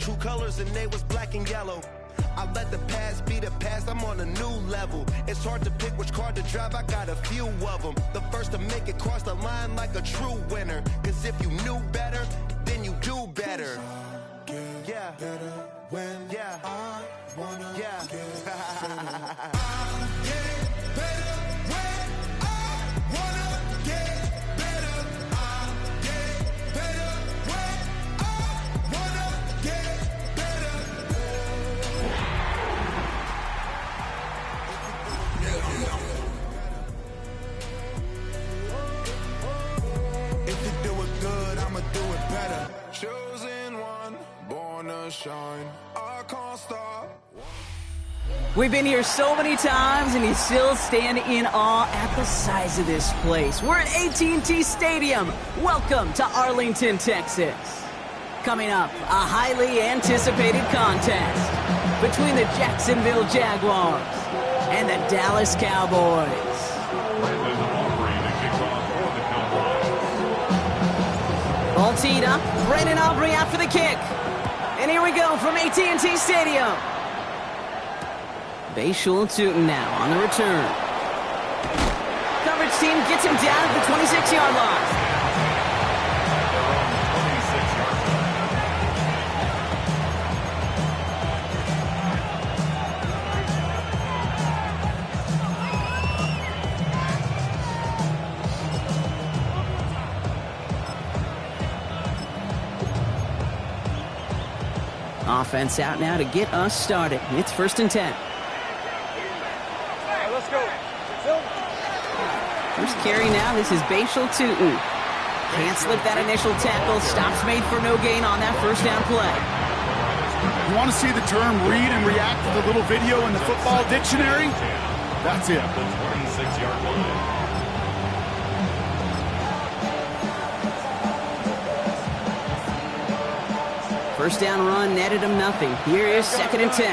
two colors and they was black and yellow. I let the past be the past, I'm on a new level. It's hard to pick which car to drive, I got a few of them. The first to make it cross the line like a true winner. Cause if you knew better, then you do better. Yeah. Better when I wanna get better. I get better when I wanna get better. I get better when I wanna get better. If you do it good, I'ma do it better. Chosen one, born to shine. I can't stop. We've been here so many times, and you still stand in awe at the size of this place. We're at AT&T Stadium. Welcome to Arlington, Texas. Coming up, a highly anticipated contest between the Jacksonville Jaguars and the Dallas Cowboys. All teed up, Brandon Aubrey out for the kick. And here we go from AT&T Stadium. Bashul Tootin now on the return. Coverage team gets him down at the 26-yard line. Offense out now to get us started. It's 1st and 10. Let's go. First carry now. This is Bashul Tootin. Can't slip that initial tackle. Stops made for no gain on that first down play. You want to see the term read and react to the little video in the football dictionary? That's it. The 26-yard line. First down run netted him nothing. Here is 2nd and 10.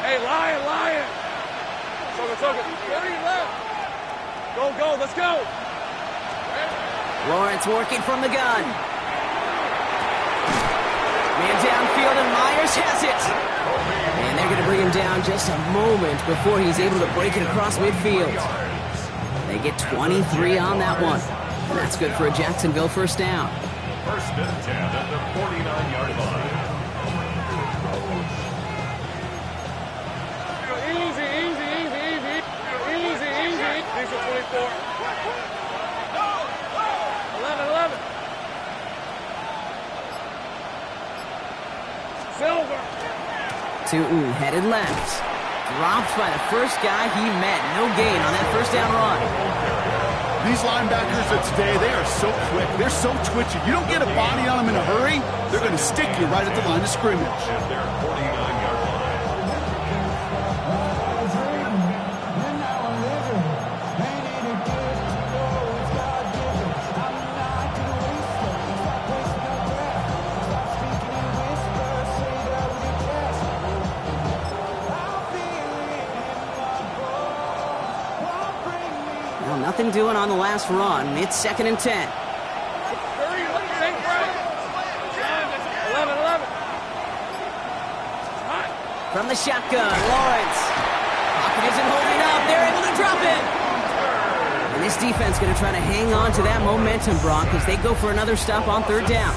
Hey, Lion. Took it. 30 left. Go, let's go. Lawrence working from the gun. Man downfield, and Myers has it. And they're going to bring him down just a moment before he's able to break it across midfield. They get 23 on that one. And that's good for a Jacksonville first down. 1st and 10 at the 49-yard line. Easy. 24. 11. Silver. Tootin headed left. Dropped by the first guy he met. No gain on that first down run. These linebackers of today, they are so quick. They're so twitchy. You don't get a body on them in a hurry, they're going to stick you right at the line of scrimmage. At their 49-yard line. Well, nothing doing on the last run. It's 2nd and 10. 11. From the shotgun, Lawrence. Pocket isn't holding up. They're able to drop it. And this defense going to try to hang on to that momentum, Brock, as they go for another stop on 3rd down.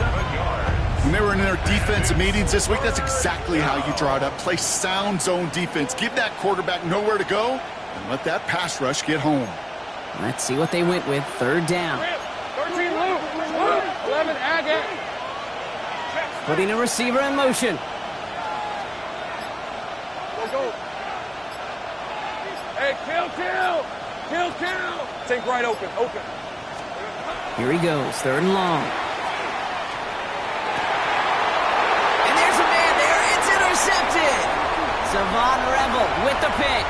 When they were in their defensive meetings this week, that's exactly how you draw it up. Play sound zone defense. Give that quarterback nowhere to go, and let that pass rush get home. Let's see what they went with. 3rd down. 13 Luke. 11 Agate. Putting a receiver in motion. Go. Hey, kill. Take right open. Here he goes. 3rd and long. And there's a man there. It's intercepted. Savon Rebel with the pick.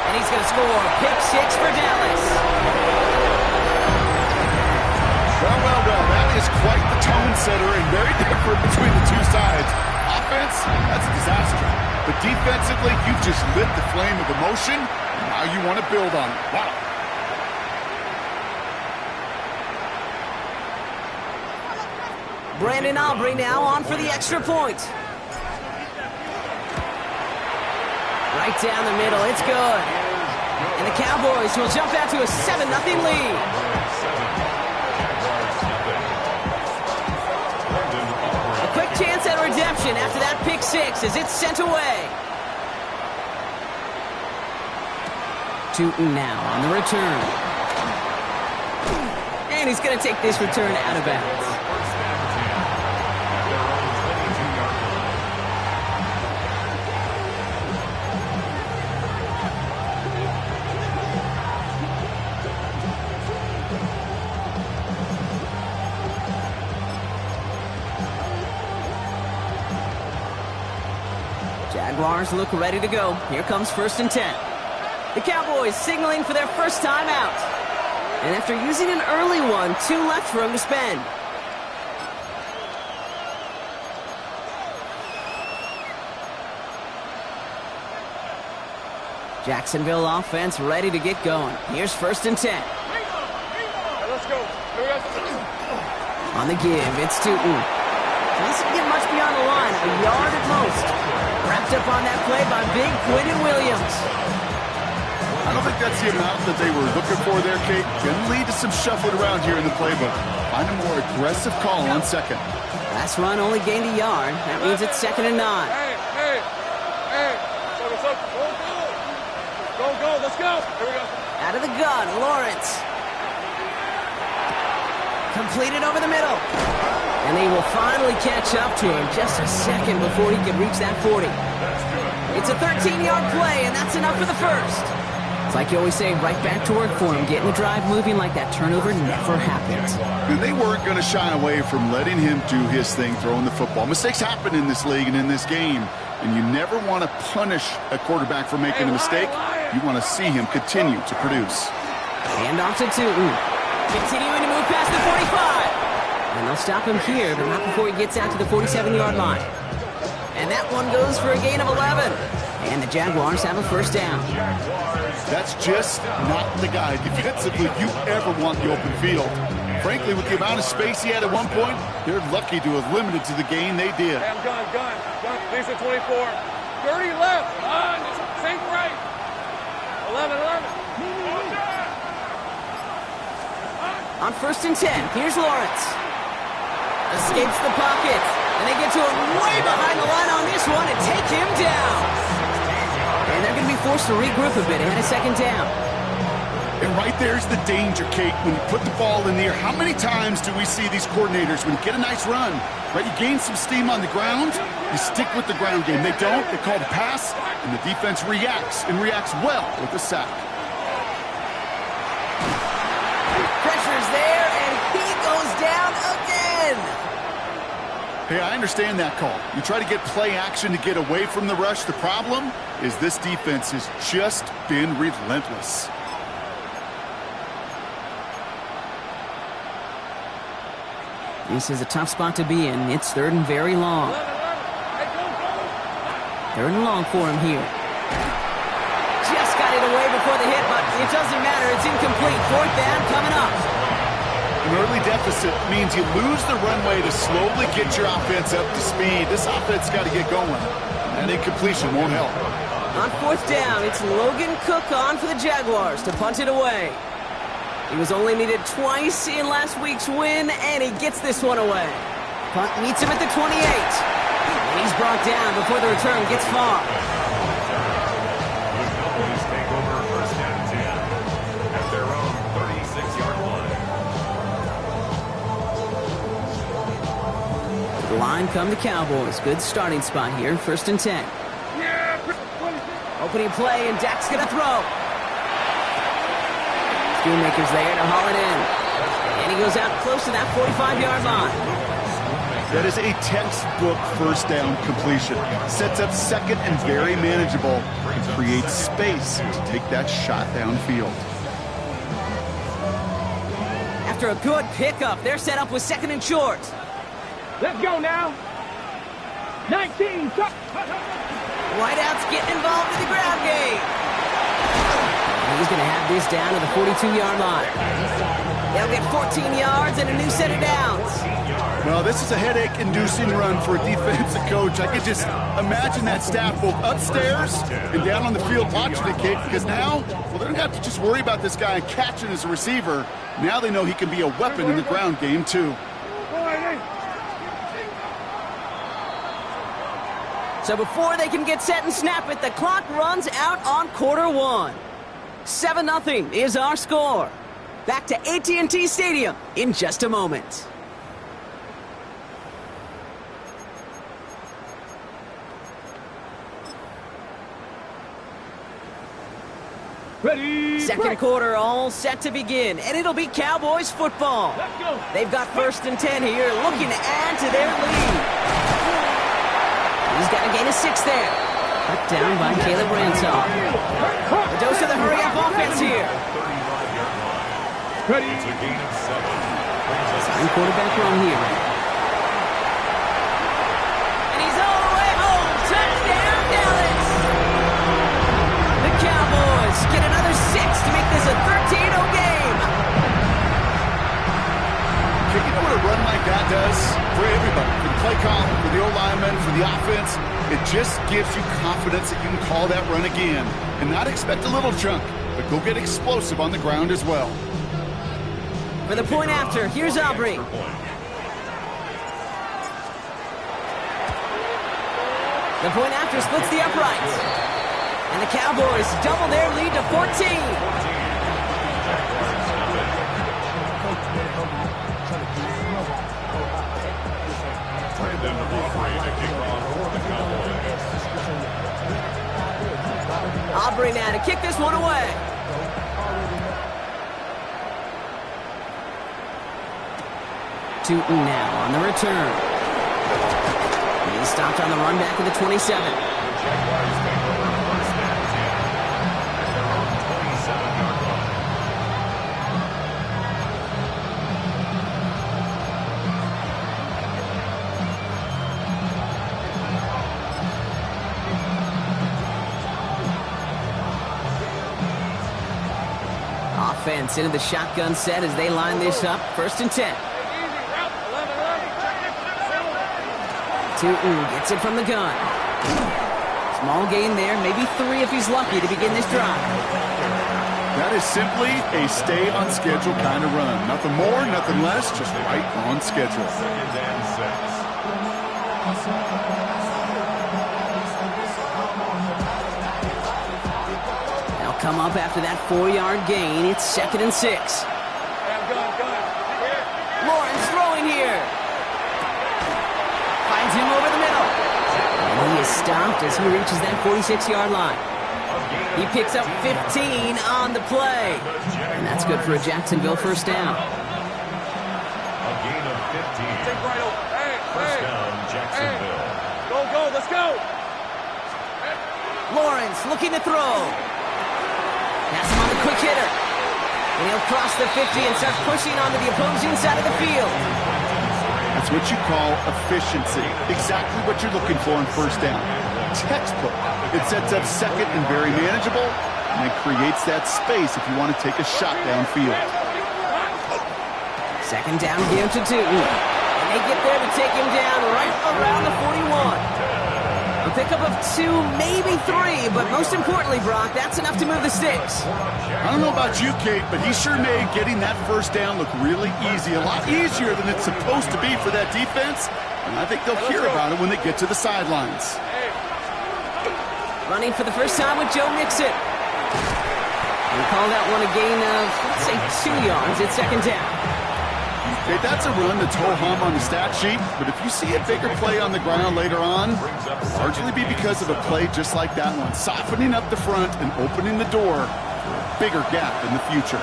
And he's going to score. Pick 6 for Dallas. Well. That is quite the tone setter and very different between the two sides. Offense, that's a disaster. But defensively, you've just lit the flame of emotion, and now you want to build on it. Wow. Brandon Aubrey now on for the extra point. Right down the middle, it's good. And the Cowboys will jump out to a 7-0 lead. A quick chance at redemption after that pick six as it's sent away. Tootin now on the return. And he's going to take this return out of bounds. Jaguars look ready to go. Here comes 1st and 10. The Cowboys signaling for their first time out. And after using an early one, 2 left for him to spend. Jacksonville offense ready to get going. Here's 1st and 10. Let's go. On the give, it's Tootin. Doesn't get much beyond the line, a yard at most. Wrapped up on that play by big Quinton Williams. I don't think that's the amount that they were looking for there, Kate. Can lead to some shuffling around here in the playbook. Find a more aggressive call on second. Last run only gained a yard. That means it's 2nd and 9. Hey. Go. Let's go. Here we go. Out of the gun, Lawrence. Completed over the middle. And they will finally catch up to him just a second before he can reach that 40. It's a 13-yard play, and that's enough for the first. It's like you always say, right back to work for him. Getting the drive moving like that turnover never happens. And they weren't going to shy away from letting him do his thing, throwing the football. Mistakes happen in this league and in this game, and you never want to punish a quarterback for making a mistake. You want to see him continue to produce. Hand off to Tootin. Continuing to move past the 45. And they'll stop him here, but not before he gets out to the 47-yard line. And that one goes for a gain of 11. And the Jaguars have a first down. That's just not the guy defensively you ever want the open field. Frankly, with the amount of space he had at one point, they're lucky to have limited to the gain they did. Hey, I'm gun. These are 24. 30 left. Think right. 11. On 1st and 10, here's Lawrence. Escapes the pocket. And they get to him way behind the line on this one and take him down. And they're going to be forced to regroup a bit ahead of 2nd down. And right there's the danger, Kate, when you put the ball in the air. How many times do we see these coordinators, when you get a nice run, right, you gain some steam on the ground, you stick with the ground game. They don't, they call the pass, and the defense reacts, and reacts well with the sack. Pressure's there, and he goes down again. Hey, I understand that call. You try to get play action to get away from the rush. The problem is this defense has just been relentless. This is a tough spot to be in. It's 3rd and very long. 3rd and long for him here. Just got it away before the hit, but it doesn't matter. It's incomplete. 4th down coming up. An early deficit means you lose the runway to slowly get your offense up to speed. This offense got to get going. And incompletion won't help. On 4th down, it's Logan Cook on for the Jaguars to punt it away. He was only needed twice in last week's win, and he gets this one away. Punt meets him at the 28. And he's brought down before the return gets far. Cowboys take over 1st and 10 at their own 36-yard line. The line come the Cowboys. Good starting spot here, 1st and 10. Opening play, and Dak's going to throw. Schoonmaker's there to haul it in. And he goes out close to that 45-yard line. That is a textbook first down completion. Sets up second and very manageable and creates space to take that shot downfield. After a good pickup, they're set up with 2nd and short. Let's go now. 19. Whiteout's getting involved in the ground game. And he's going to have this down to the 42-yard line. They'll get 14 yards and a new set of downs. Well, this is a headache-inducing run for a defensive coach. I could just imagine that staff both upstairs and down on the field watching the kick, because now, well, they don't have to just worry about this guy catching as a receiver. Now they know he can be a weapon in the ground game, too. So before they can get set and snap it, the clock runs out on quarter one. 7-0 is our score. Back to AT&T Stadium in just a moment. Ready. Second quarter all set to begin, and it'll be Cowboys football. They've got 1st and 10 here, looking to add to their lead. He's got a gain of 6 there. Cut down by Caleb Ransaw. The dose of the hurry-up offense here. Ready. It's a gain of 7. Sign quarterback run here. And he's all the way home. Touchdown, Dallas. The Cowboys get another 6 to make this a 13-0 game. Okay, you know what a run like that does for everybody? For the play call, for the O-lineman, for the offense. It just gives you confidence that you can call that run again and not expect a little chunk, but go get explosive on the ground as well. For the point after, here's Aubrey. The point after splits the uprights. And the Cowboys double their lead to 14. Aubrey now to kick this one away. Tootin now on the return. He's stopped on the run back of the 27. Offense into the shotgun set as they line this up. 1st and 10. Tootin gets it from the gun. Small gain there, maybe 3 if he's lucky to begin this drive. That is simply a stay-on-schedule kind of run. Nothing more, nothing less, just right on schedule. 2nd and 6. They'll come up after that 4-yard gain. It's 2nd and 6. Lawrence throwing here. Finds him over the middle. And he is stopped as he reaches that 46-yard line. He picks up 15 on the play. And that's good for a Jacksonville 1st down. A gain of 15. First down, Jacksonville. Go, let's go. Lawrence looking to throw. Pass him on the quick hitter. And he'll cross the 50 and start pushing onto the opposing side of the field. That's what you call efficiency. Exactly what you're looking for in 1st down. Textbook. It sets up 2nd and very manageable, and it creates that space if you want to take a shot downfield. 2nd down here to Tootin. And they get there to take him down right around the 41. A pickup of 2, maybe 3, but most importantly, Brock, that's enough to move the sticks. I don't know about you, Kate, but he sure made getting that 1st down look really easy. A lot easier than it's supposed to be for that defense, and I think they'll hear about it when they get to the sidelines. Running for the first time with Joe Mixon. We call that one a gain of, let's say, 2 yards at 2nd down. Okay, that's a run that's ho-hum on the stat sheet, but if you see a bigger play on the ground later on, it'll largely be because of a play just like that one, softening up the front and opening the door for a bigger gap in the future.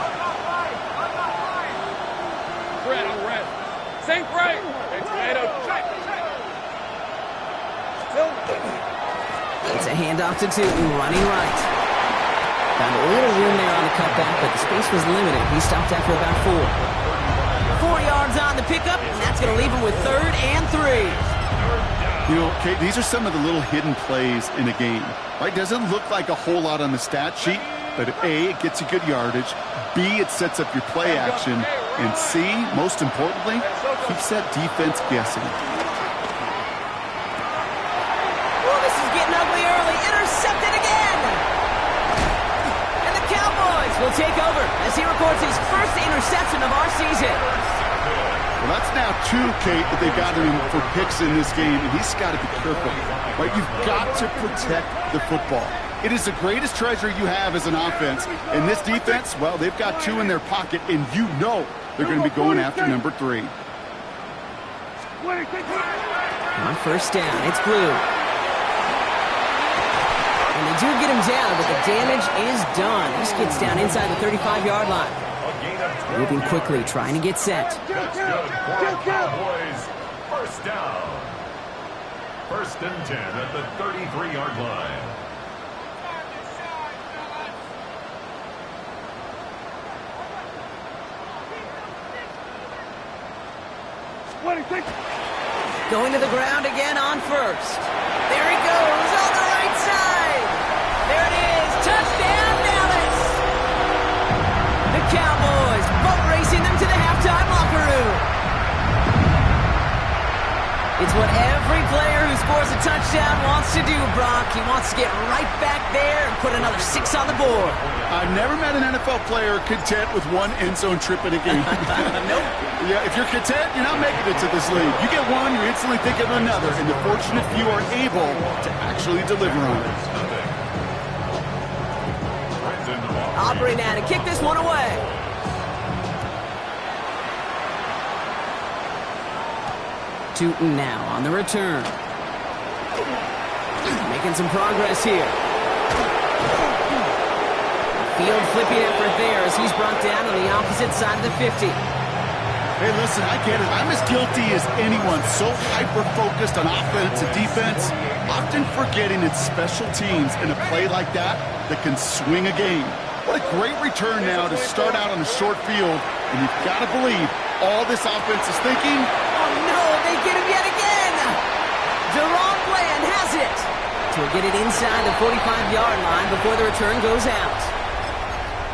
Red. Sink right. It's a handoff to Tootin, running right. Found a little room there on the cutback, but the space was limited. He stopped after about 4. 4 yards on the pickup, and that's going to leave him with 3rd and 3. You know, Kate, these are some of the little hidden plays in a game, right? Doesn't look like a whole lot on the stat sheet, but A, it gets you good yardage. B, it sets up your play action. And C, most importantly, keeps that defense guessing. Oh, this is getting ugly early. Intercepted again. And the Cowboys will take over as he records his first interception of our season. Well, that's now 2, Kate, that they've got him for picks in this game, and he's got to be careful. Right? You've got to protect the football. It is the greatest treasure you have as an offense. And this defense, well, they've got 2 in their pocket, and you know they're going to be going after number 3. On first down, it's Blue. And they do get him down, but the damage is done. This gets down inside the 35-yard line. Moving quickly, trying to get set. That's good for Cowboys. First down. 1st and 10 at the 33-yard line. Going to the ground again on first. There he goes on the right side. There it is. Touchdown, Dallas. The Cowboys boat racing them to the halftime locker room. It's what every player who scores a touchdown wants to do, Brock. He wants to get right back there and put another 6 on the board. I've never met an NFL player content with 1 end zone trip in a game. Nope. Yeah, if you're content, you're not making it to this league. You get 1, you instantly think of another, and the fortunate few are able to actually deliver on it. Aubrey now to kick this one away. Tootin now on the return. Making some progress here. Field flipping effort there as he's brought down on the opposite side of the 50. Hey, listen, I get it. I'm as guilty as anyone. So hyper-focused on offense and defense, often forgetting it's special teams in a play like that that can swing a game. What a great return now to start out on a short field, and you've got to believe all this offense is thinking, oh no, they get him yet again! Jerome Bland has it! To get it inside the 45-yard line before the return goes out.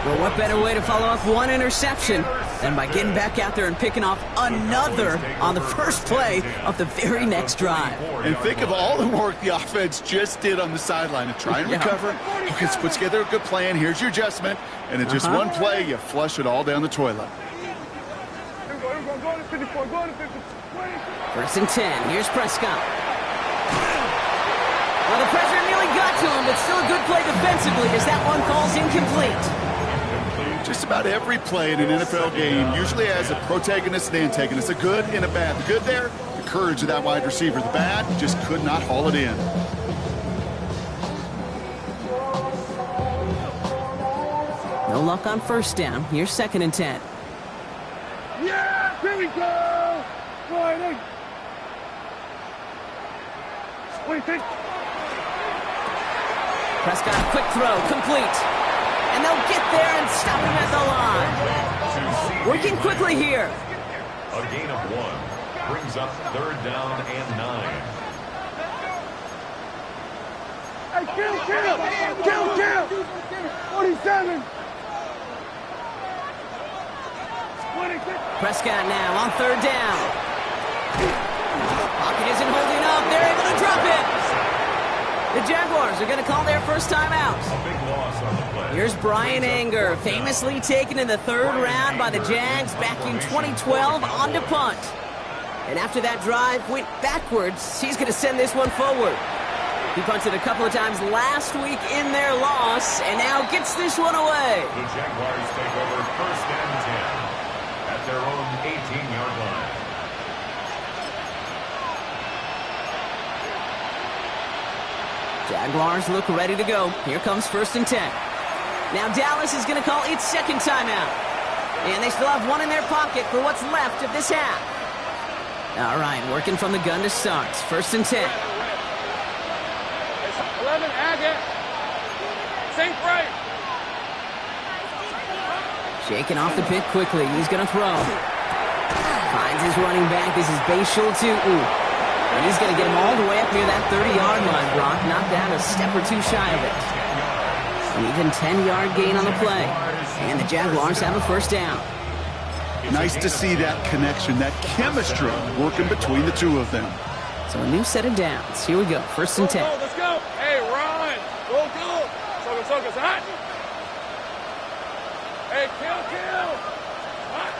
Well, what better way to follow up 1 interception than by getting back out there and picking off another on the first play of the very next drive. And think of all the work the offense just did on the sideline to try and recover. Okay, let's put together a good plan. Here's your adjustment. And in just 1 play, you flush it all down the toilet. 1st and 10. Here's Prescott. Well, the pressure nearly got to him, but still a good play defensively as that one falls incomplete. Just about every play in an NFL game usually has a protagonist and antagonist, a good and a bad. The good there, the courage of that wide receiver. The bad, just could not haul it in. No luck on first down. Here's 2nd and 10. Yeah, here we go. Friday. What do you think? Prescott, quick throw, complete. And they'll get there and stop him at the line. Working quickly here. A gain of 1 brings up 3rd down and 9. Hey, kill! 47. Prescott now on 3rd down. Pocket isn't holding up. They're able to drop it. The Jaguars are going to call their first timeout. A big loss on the play. Here's Brian Anger, famously taken in the 3rd round by the Jags back in 2012 on to punt. And after that drive went backwards, he's going to send this one forward. He punted a couple of times last week in their loss, and now gets this one away. The Jaguars take over 1st and 10 at their own 18-yard line. Jaguars look ready to go. Here comes 1st and 10. Now Dallas is going to call its 2nd timeout. And they still have 1 in their pocket for what's left of this half. All right, working from the gun to start. 1st and 10. 11, Agate. Safe right. Shaking off the pit quickly. He's going to throw. Finds his running back. This is Bashul Tootin. And he's going to get him all the way up near that 30-yard line, Brock. Knocked down a step or 2 shy of it. An even 10-yard gain on the play. And the Jaguars have a 1st down. Nice to see that connection, that chemistry working between the two of them. So a new set of downs. Here we go. 1st and 10. Let's go. Hey, Ron. Go. Soka, hot. Hey, kill. Hot.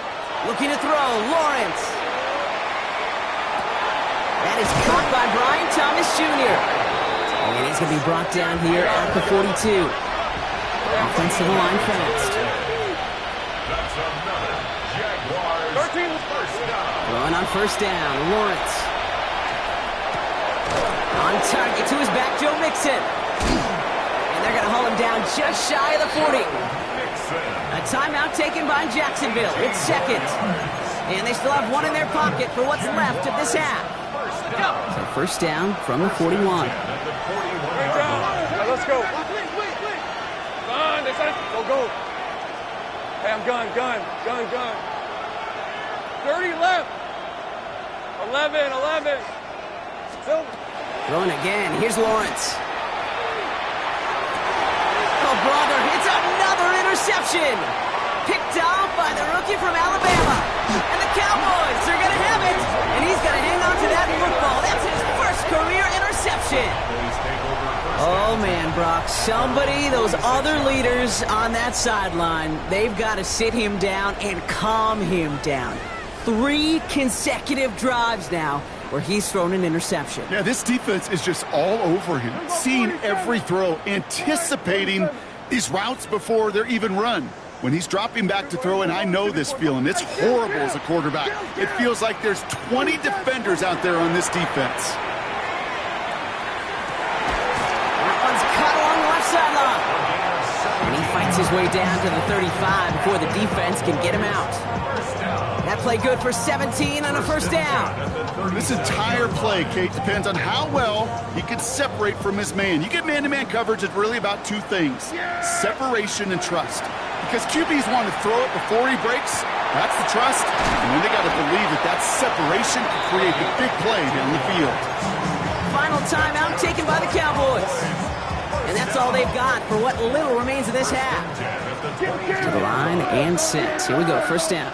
Looking to throw. Lawrence. That is caught by Brian Thomas Jr. And he's going to be brought down here at the 42. Offensive line fast. That's another Jaguars 13. first down. Throwing on 1st down. Lawrence. On target to his back, Joe Mixon. And they're going to haul him down just shy of the 40. A timeout taken by Jacksonville. It's 2nd. And they still have one in their pocket for what's left of this half. So 1st down from the 41. Let's go. Go. Hey, I'm gun. 30 left. 11. Still. Throwing again. Here's Lawrence. Oh, brother. It's another interception. Picked off by the rookie from Alabama. And the Cowboys are going to have it. And he's going to hang on to that football. That's his first career interception. Oh, man, Brock. Somebody, those other leaders on that sideline, they've got to sit him down and calm him down. 3 consecutive drives now where he's thrown an interception. Yeah, this defense is just all over him, seeing every throw, anticipating these routes before they're even run. When he's dropping back to throw, and I know this feeling, it's horrible as a quarterback. It feels like there's 20 defenders out there on this defense. That one's cut along the left sideline. And he fights his way down to the 35 before the defense can get him out. That play good for 17 on a 1st down. This entire play, Kate, depends on how well he can separate from his man. You get man-to-man coverage, it's really about 2 things, separation and trust. Because QBs want to throw it before he breaks, that's the trust, and then they got to believe that separation can create the big play down the field. Final timeout taken by the Cowboys. And that's all they've got for what little remains of this half. To the line and set. Here we go, 1st down.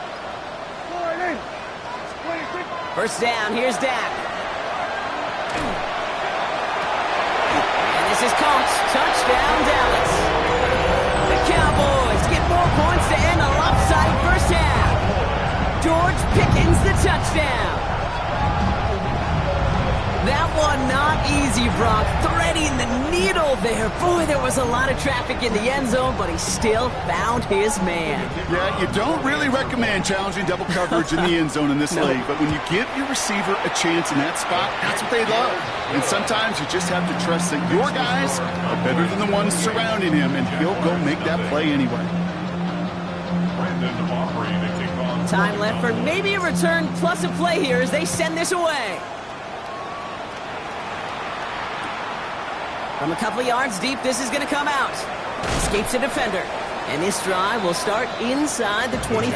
1st down, here's Dak. And this is caught. Touchdown, Dallas. The Cowboys get more points to end a lopsided 1st half. George Pickens the touchdown. That one not easy, Brock. Threading the needle there. Boy, there was a lot of traffic in the end zone, but he still found his man. Yeah, you don't really recommend challenging double coverage in the end zone in this league, but when you give your receiver a chance in that spot, that's what they love. And sometimes you just have to trust that your guys are better than the ones surrounding him, and he'll go make that play anyway. Time left for maybe a return plus a play here as they send this away. From a couple of yards deep, this is going to come out. Escapes a defender. And this drive will start inside the 25.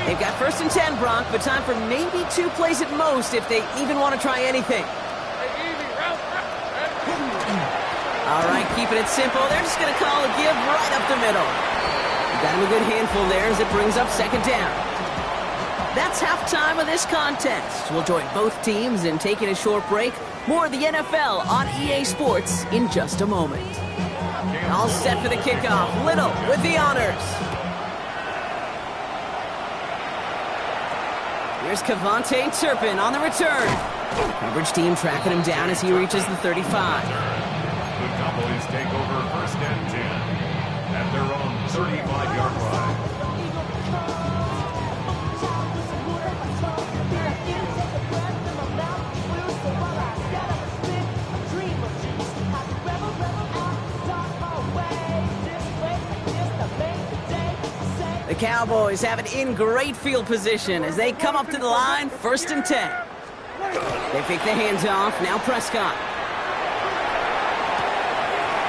They've got 1st and 10, Brock, but time for maybe 2 plays at most if they even want to try anything. All right, keeping it simple. They're just going to call a give right up the middle. Got him a good handful there as it brings up 2nd down. That's halftime of this contest. We'll join both teams in taking a short break. More of the NFL on EA Sports in just a moment. All set for the kickoff. Little with the honors. Here's Kevontae Turpin on the return. Coverage team tracking him down as he reaches the 35. The Cowboys take over 1st and 10 at their own 35-yard line. The Cowboys have it in great field position as they come up to the line, 1st and 10. They pick the hands off. Now Prescott.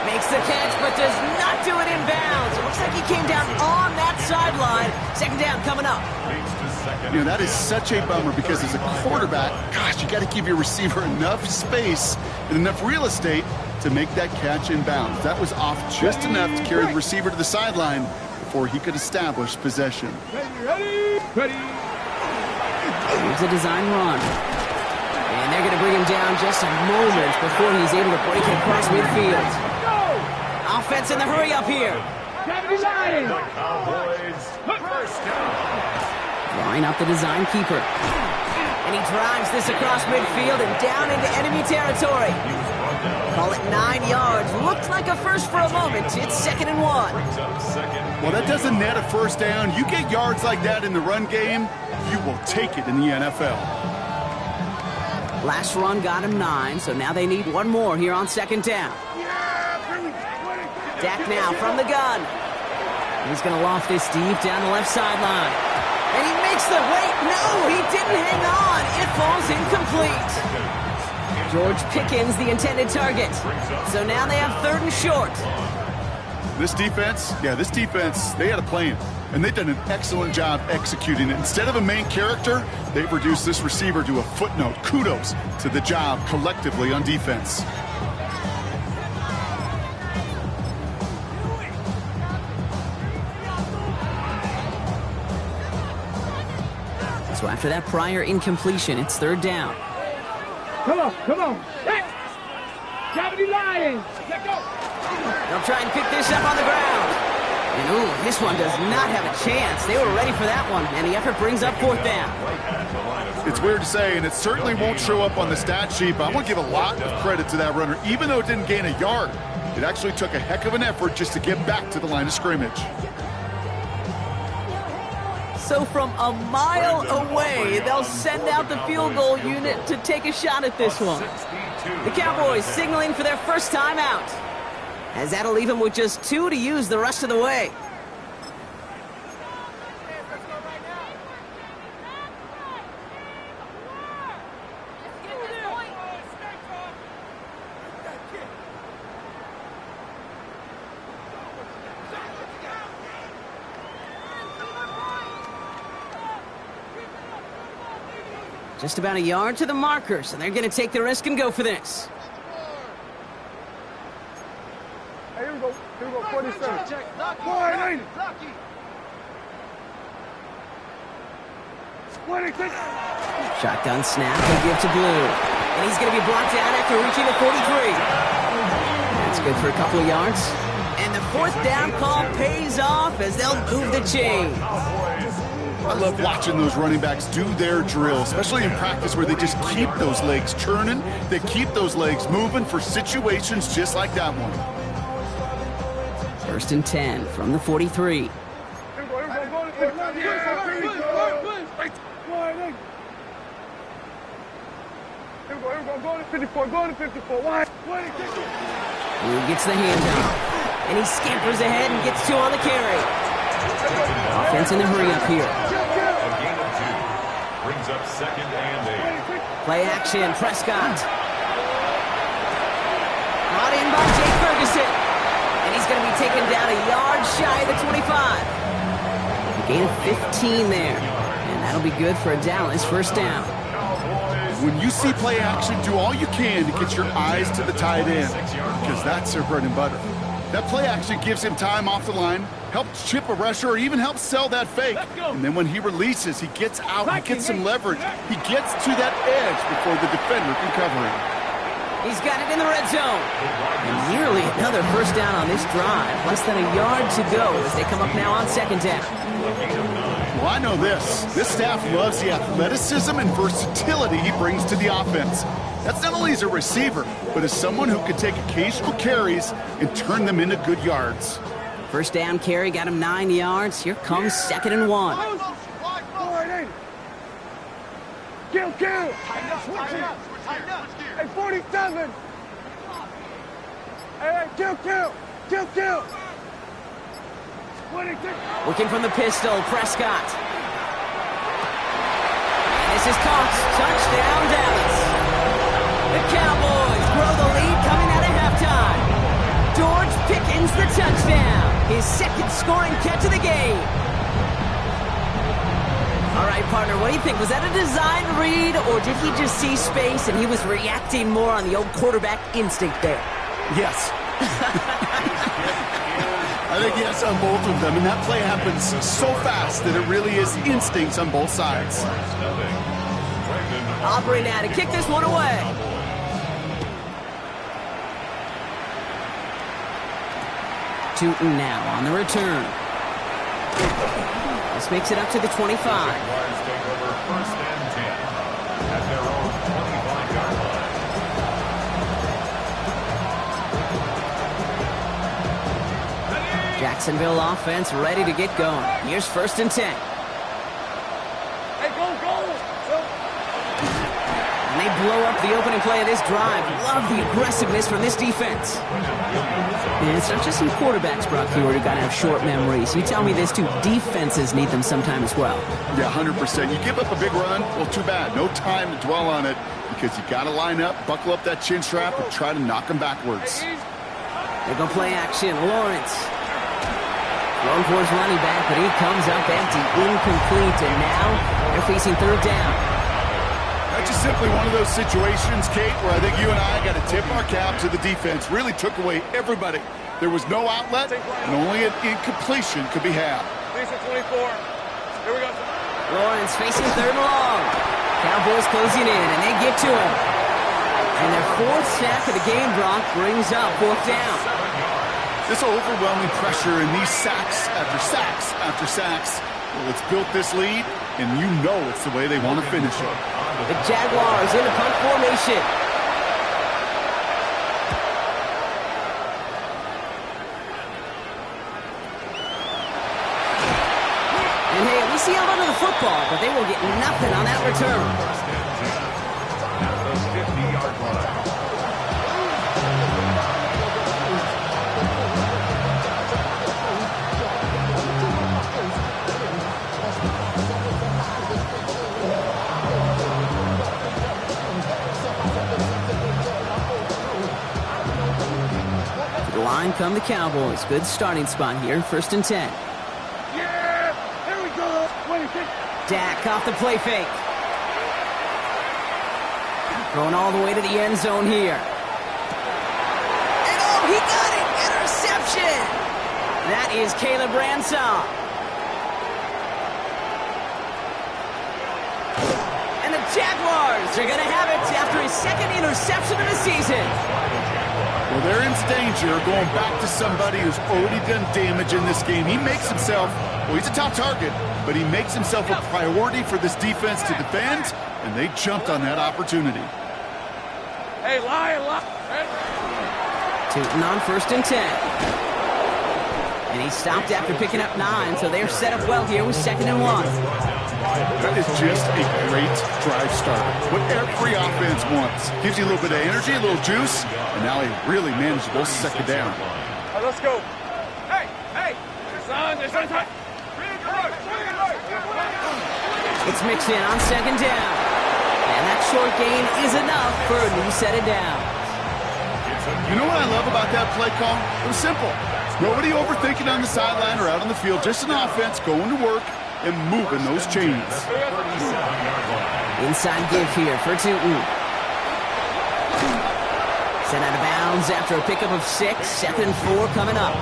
Makes the catch, but does not do it in bounds. It looks like he came down on that sideline. Second down coming up. You know, that is such a bummer because as a quarterback, gosh, you got to give your receiver enough space and enough real estate to make that catch in bounds. That was off just enough to carry the receiver to the sideline before he could establish possession. Ready. Here's a design run. And they're going to bring him down just a moment before he's able to break it across midfield. Offense in the hurry up here. The Cowboys first down. Line up the design keeper. And he drives this across midfield and down into enemy territory. Call it 9 yards. Looked like a first for a moment. It's 2nd and 1. Well, that doesn't net a first down. You get yards like that in the run game, you will take it in the NFL. Last run got him 9, so now they need one more here on 2nd down. Dak now from the gun. He's going to loft this deep down the left sideline. And he makes the wait. No, he didn't hang on. It falls incomplete. George Pickens, the intended target. So now they have 3rd and short. This defense, they had a plan. And they've done an excellent job executing it. Instead of a main character, they've reduced this receiver to a footnote. Kudos to the job collectively on defense. So after that prior incompletion, it's 3rd down. Come on. Hey. Gravity Lions. Let go. They'll try and pick this up on the ground. And ooh, this one does not have a chance. They were ready for that one, and the effort brings up 4th down. It's weird to say, and it certainly won't show up on the stat sheet, but I want to give a lot of credit to that runner. Even though it didn't gain a yard, it actually took a heck of an effort just to get back to the line of scrimmage. So from a mile away, they'll send out the field goal unit to take a shot at this one. The Cowboys signaling for their first time out, as that'll leave them with just 2 to use the rest of the way. Just about a yard to the markers, and they're going to take the risk and go for this. Hey, here we go, 47. Shotgun snap, he'll give to Blue. And he's going to be blocked out after reaching the 43. That's good for a couple of yards. And the 4th down call pays off as they'll move the chain. I love watching those running backs do their drill, especially in practice where they just keep those legs churning. They keep those legs moving for situations just like that one. 1st and 10 from the 43. Blue gets the handoff, and he scampers ahead and gets 2 on the carry. Offense in the hurry up here. Brings up 2nd and 8. Play action, Prescott. Brought in by Jake Ferguson. And he's going to be taken down a yard shy of the 25. A gain of 15 there. And that'll be good for a Dallas 1st down. When you see play action, do all you can to get your eyes to the tight end, because that's their bread and butter. That play action gives him time off the line, helps chip a rusher, or even helps sell that fake. And then when he releases, he gets out, he gets some leverage. He gets to that edge before the defender can cover him. He's got it in the red zone. And nearly another 1st down on this drive. Less than a yard to go as they come up now on 2nd down. Well, I know this. This staff loves the athleticism and versatility he brings to the offense. That's not only as a receiver, but as someone who can take occasional carries and turn them into good yards. 1st down carry got him 9 yards. Here comes 2nd and 1. Kill! Hey, 47! Hey, kill! Working from the pistol, Prescott. And this is caught. Touchdown, Dallas. The Cowboys grow the lead coming out of halftime. George Pickens the touchdown. His 2nd scoring catch of the game. All right, partner, what do you think? Was that a design read, or did he just see space and he was reacting more on the old quarterback instinct there? Yes. I think yes on both of them, and that play happens so fast that it really is instincts on both sides. Aubrey now to kick this one away. Tootin now on the return. This makes it up to the 25. Jaguars take over 1st and 10 at their own 25-yard line. Jacksonville offense ready to get going. Here's 1st and 10. Hey, go! And they blow up the opening play of this drive. Love the aggressiveness from this defense. And it's not just some quarterbacks, Brock, who got to have short memories. You tell me this too. Defenses need them sometime as well. Yeah, 100%. You give up a big run, well, too bad. No time to dwell on it because you got to line up, buckle up that chin strap, and try to knock them backwards. They go play action. Lawrence. Thrown for his running back, but he comes up empty, incomplete, and now they're facing 3rd down. That's just simply one of those situations, Kate, where I think you and I got to tip our cap to the defense. Really took away everybody. There was no outlet, and only an incompletion could be had. These are 24. Here we go. Lawrence facing 3rd and long. Cowboys closing in, and they get to him. And their 4th sack of the game, Brock, brings up 4th down. This overwhelming pressure and these sacks after sacks after sacks, well, it's built this lead, and you know it's the way they want to finish it. The Jaguars in the punt formation. And hey, at least he held onto the football, but they will get nothing on that return. At the 50-yard line. Line come the Cowboys. Good starting spot here. 1st and 10. Yeah! Here we go! Dak off the play fake. Going all the way to the end zone here. And oh, he got it! Interception! That is Caleb Ransom. And the Jaguars are going to have it after his 2nd interception of the season. Well, they're in danger going back to somebody who's already done damage in this game. He makes himself, well, he's a top target, but he makes himself a priority for this defense to defend, and they jumped on that opportunity. Hey, lie. Tootin on 1st and 10. And he stopped after picking up 9, so they're set up well here with 2nd and 1. That is just a great drive starter. What every offense wants. Gives you a little bit of energy, a little juice, and now a really manageable 2nd down. Right, let's go. Hey! Son, time. It's mixed in on 2nd down. And that short gain is enough for a new set of downs. You know what I love about that play call? It was simple. Nobody overthinking on the sideline or out on the field. Just an offense going to work and moving those chains. Inside give here for Tootin. Sent out of bounds after a pickup of 6. 2nd and 4 coming up.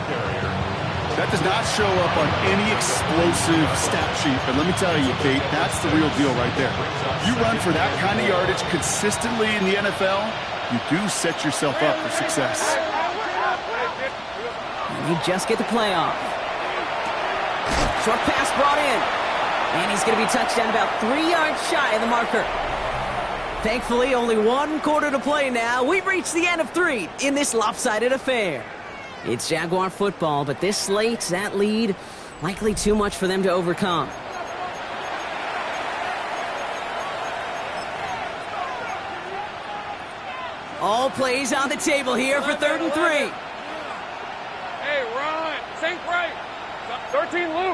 That does not show up on any explosive stat sheet, but let me tell you, Kate, that's the real deal right there. You run for that kind of yardage consistently in the NFL, you do set yourself up for success. And you just get the play off. Short pass brought in. And he's going to be touched down about 3 yards shy of the marker. Thankfully, only 1 quarter to play now. We've reached the end of 3 in this lopsided affair. It's Jaguar football, but this late, that lead, likely too much for them to overcome. All plays on the table here for 3rd and 3. Hey, run! Sink right! 13, Lou!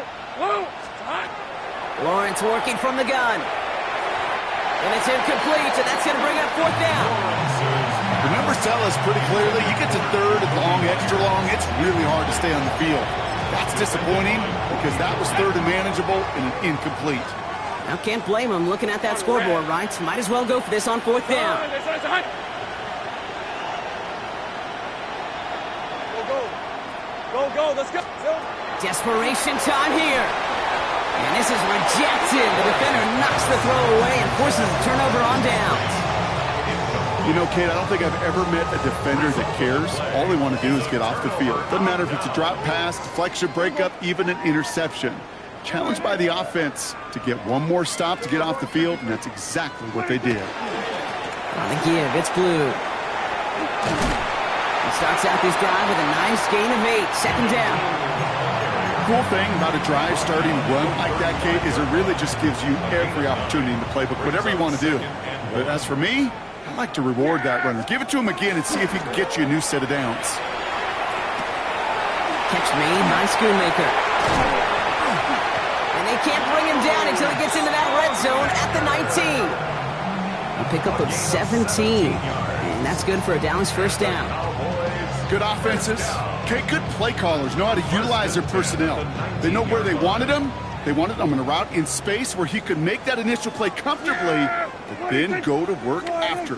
Lawrence working from the gun. And it's incomplete, and that's going to bring up 4th down. The numbers tell us pretty clearly, you get to 3rd and long, extra long, it's really hard to stay on the field. That's disappointing because that was 3rd and manageable and an incomplete. Now can't blame him looking at that scoreboard, right? Might as well go for this on 4th down. Go, let's go. Desperation time here. And this is rejected. The defender knocks the throw away and forces a turnover on downs. You know, Kate, I don't think I've ever met a defender that cares. All they want to do is get off the field. Doesn't matter if it's a drop pass, deflection, breakup, even an interception. Challenged by the offense to get one more stop to get off the field, and that's exactly what they did. On the give, it's Blue. He starts out this drive with a nice gain of 8. 2nd down. Cool thing about a drive starting run like that, Kate, is it really just gives you every opportunity in the playbook, whatever you want to do. But as for me, I like to reward that runner. Give it to him again and see if he can get you a new set of downs. Catch made by Schoonmaker. And they can't bring him down until he gets into that red zone at the 19. A pickup of 17. And that's good for a Dallas 1st down. Good offenses. Okay, good play callers know how to utilize their personnel. They know where they wanted him. They wanted him on a route in space where he could make that initial play comfortably, but then go to work after.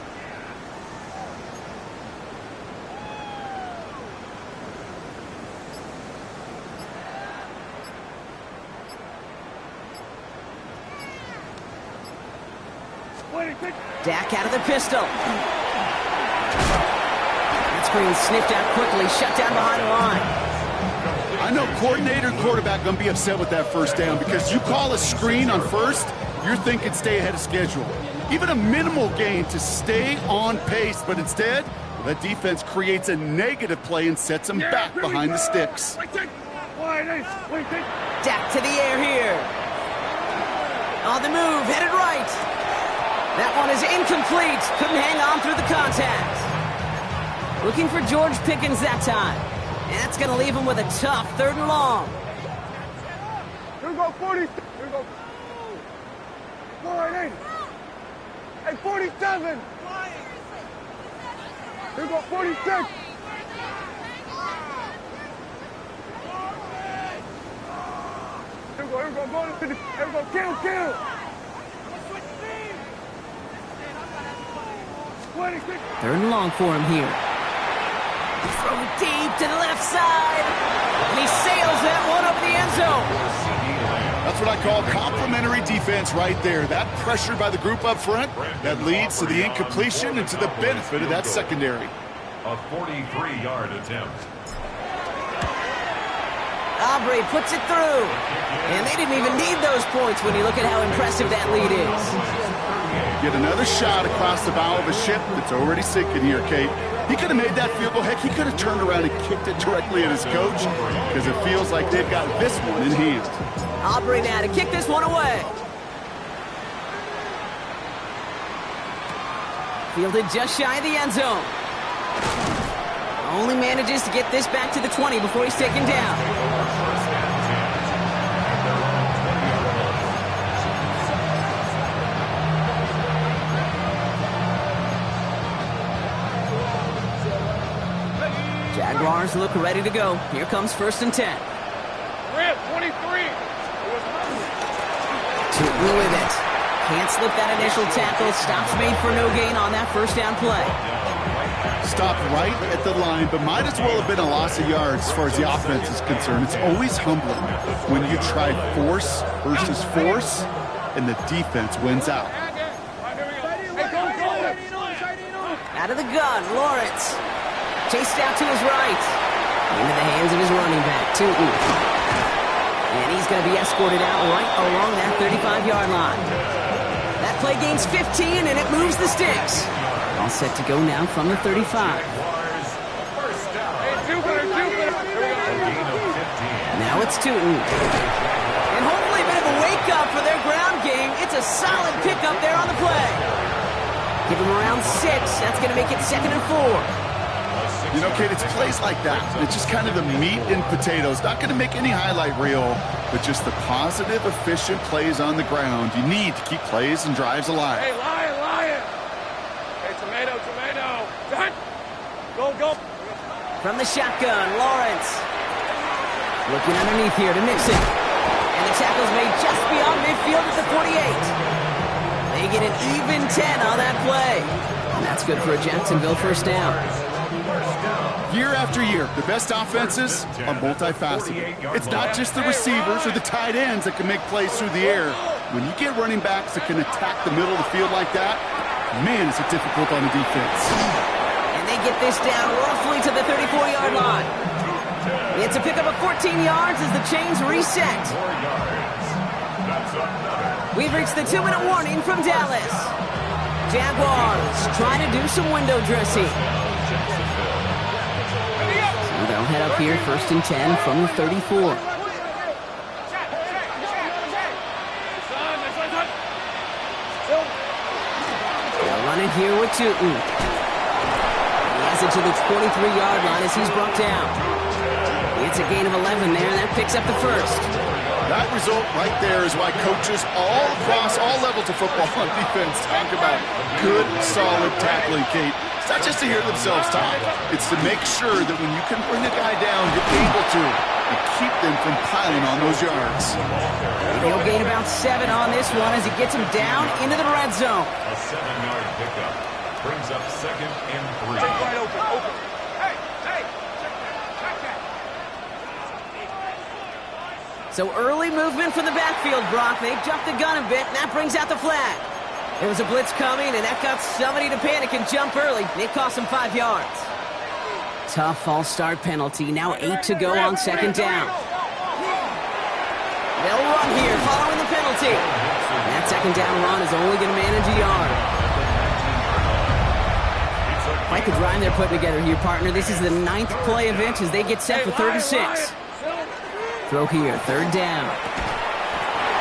Dak out of the pistol. That screen sniffed out quickly, shut down behind the line. I know coordinator and quarterback going to be upset with that 1st down because you call a screen on 1st, you're thinking stay ahead of schedule. Even a minimal gain to stay on pace, but instead, that defense creates a negative play and sets them back behind the sticks. Dak to the air here. On the move, headed right. That one is incomplete. Couldn't hang on through the contact. Looking for George Pickens that time. And that's going to leave him with a tough 3rd and long. Here we go, 40. Here we go. 48. Hey, 47. Here we go, 46. Here we go, here we go, kill. 3rd and long for him here. Throw it deep to the left side. And he sails that one up the end zone. That's what I call complimentary defense right there. That pressure by the group up front, that leads to the incompletion and to the benefit of that secondary. A 43-yard attempt. Aubrey puts it through. And they didn't even need those points when you look at how impressive that lead is. Get another shot across the bow of a ship that's already sinking here, Kate. He could have made that field goal. Heck, he could have turned around and kicked it directly at his coach because it feels like they've got this one in hand. Aubrey now to kick this one away. Fielded just shy of the end zone. Only manages to get this back to the 20 before he's taken down. Jaguars look ready to go. Here comes 1st and 10. 23. Tootin with it. Can't slip that initial tackle. Stops made for no gain on that 1st down play. Stopped right at the line, but might as well have been a loss of yards as far as the offense is concerned. It's always humbling when you try force versus force, and the defense wins out. Out of the gun, Lawrence. Chased out to his right. Into the hands of his running back, Tootin. And he's going to be escorted out right along that 35-yard line. That play gains 15, and it moves the sticks. All set to go now from the 35. Now it's Tootin. And hopefully a bit of a wake-up for their ground game. It's a solid pickup there on the play. Give him around 6. That's going to make it 2nd and 4. You know, Kate, it's plays like that. It's just kind of the meat and potatoes. Not going to make any highlight reel, but just the positive, efficient plays on the ground. You need to keep plays and drives alive. Hey, Lion. Hey, tomato. Done. Go. From the shotgun, Lawrence. Looking underneath here to Mixon. And the tackle's made just beyond midfield at the 48. They get an even 10 on that play. And that's good for a Jacksonville first down. Year after year, the best offenses are multifaceted. It's not just the receivers or the tight ends that can make plays through the air. When you get running backs that can attack the middle of the field like that, man, is it difficult on the defense. And they get this down roughly to the 34-yard line. It's a pickup of 14 yards as the chains reset. We've reached the 2-minute warning from Dallas. Jaguars trying to do some window dressing. So they'll head up here, 1st and 10 from the 34. They'll run it here with Tootin. He has it to the 23-yard line as he's brought down. It's a gain of 11 there, and that picks up the first. That result right there is why coaches all across all levels of football on defense talk about good, solid tackling, Kate. It's not just to hear themselves talk. It's to make sure that when you can bring a guy down, you're able to, and keep them from piling on those yards. He'll gain about 7 on this one as he gets him down into the red zone. A 7-yard pickup brings up 2nd and 3. Take right open. So early movement from the backfield, Brock. They jumped the gun a bit, and that brings out the flag. There was a blitz coming, and that got somebody to panic and jump early. It cost them 5 yards. Tough false start penalty. Now 8 to go on 2nd down. They'll run here following the penalty. And that 2nd down run is only going to manage a yard. Quite the drive they're putting together here, partner. This is the 9th play of it as they get set for 3rd and 6. Throw here, 3rd down.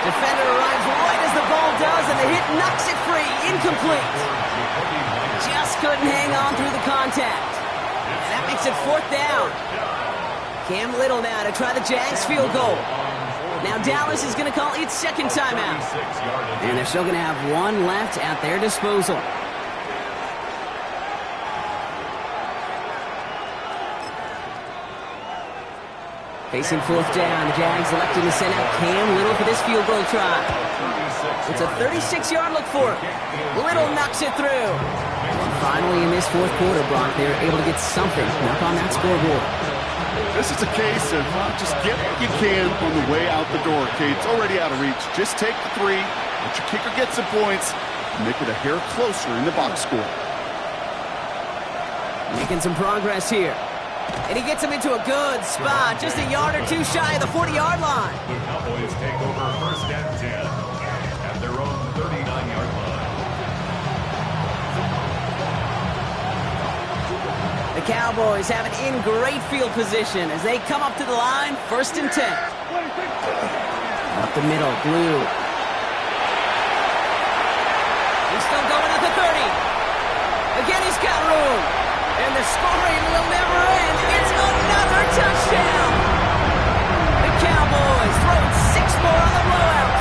Defender arrives right as the ball does, and the hit knocks it free. Incomplete. Just couldn't hang on through the contact. And that makes it 4th down. Cam Little now to try the Jags field goal. Now Dallas is going to call its 2nd timeout. And they're still going to have 1 left at their disposal. Facing 4th down, the Jags electing to send out Cam Little for this field goal try. It's a 36-yard look for him. Little knocks it through. And finally, in this 4th quarter, Brock, they're able to get something up on that scoreboard. This is a case of just get what you can on the way out the door, Kate. It's already out of reach. Just take the 3, let your kicker get some points, and make it a hair closer in the box score. Making some progress here. And he gets him into a good spot, just a yard or 2 shy of the 40-yard line. The Cowboys take over 1st and 10 at their own 39-yard line. The Cowboys have it in great field position as they come up to the line, 1st and 10. Up the middle, Blue. He's still going at the 30. Again, he's got room. And the scoring will never end. It's another touchdown. The Cowboys throwing 6 more on the blowout.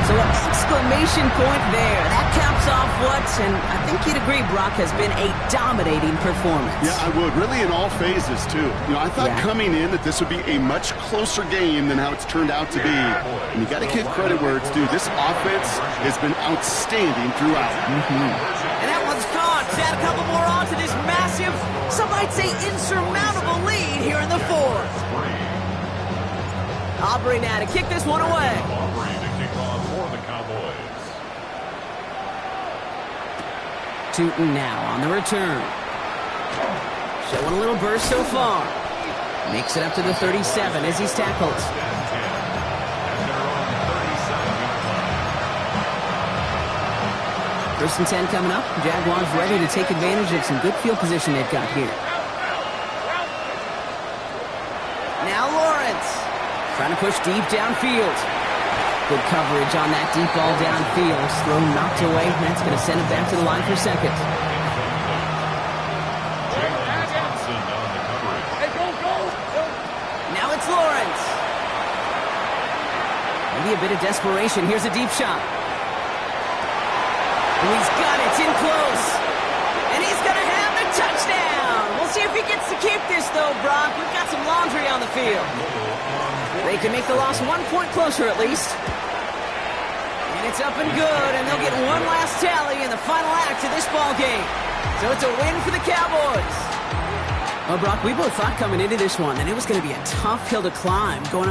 So an exclamation point there. That caps off what, and I think you'd agree, Brock, has been a dominating performance. Yeah, I would. Really in all phases, too. You know, I thought coming in that this would be a much closer game than how it's turned out to be. And you got to give credit where it's due. This offense has been outstanding throughout. And that one's gone. To add a couple more on to this massive, some might say insurmountable lead here in the 4th. Aubrey now to kick this one away. Aubrey to kick off for the Cowboys. Tootin now on the return. Showing a little burst so far. Makes it up to the 37 as he's tackled. First and 10 coming up. Jaguars ready to take advantage of some good field position they've got here. Now Lawrence trying to push deep downfield. Good coverage on that deep ball downfield. Throw knocked away. That's going to send it back to the line for 2nd. Now it's Lawrence. Maybe a bit of desperation. Here's a deep shot. And he's got it. It's in close. And he's going to have the touchdown. We'll Let's see if he gets to keep this, though, Brock. We've got some laundry on the field. They can make the loss 1 point closer, at least. And it's up and good, and they'll get one last tally in the final act of this ball game. So it's a win for the Cowboys. Well, Brock, we both thought coming into this one that it was going to be a tough hill to climb going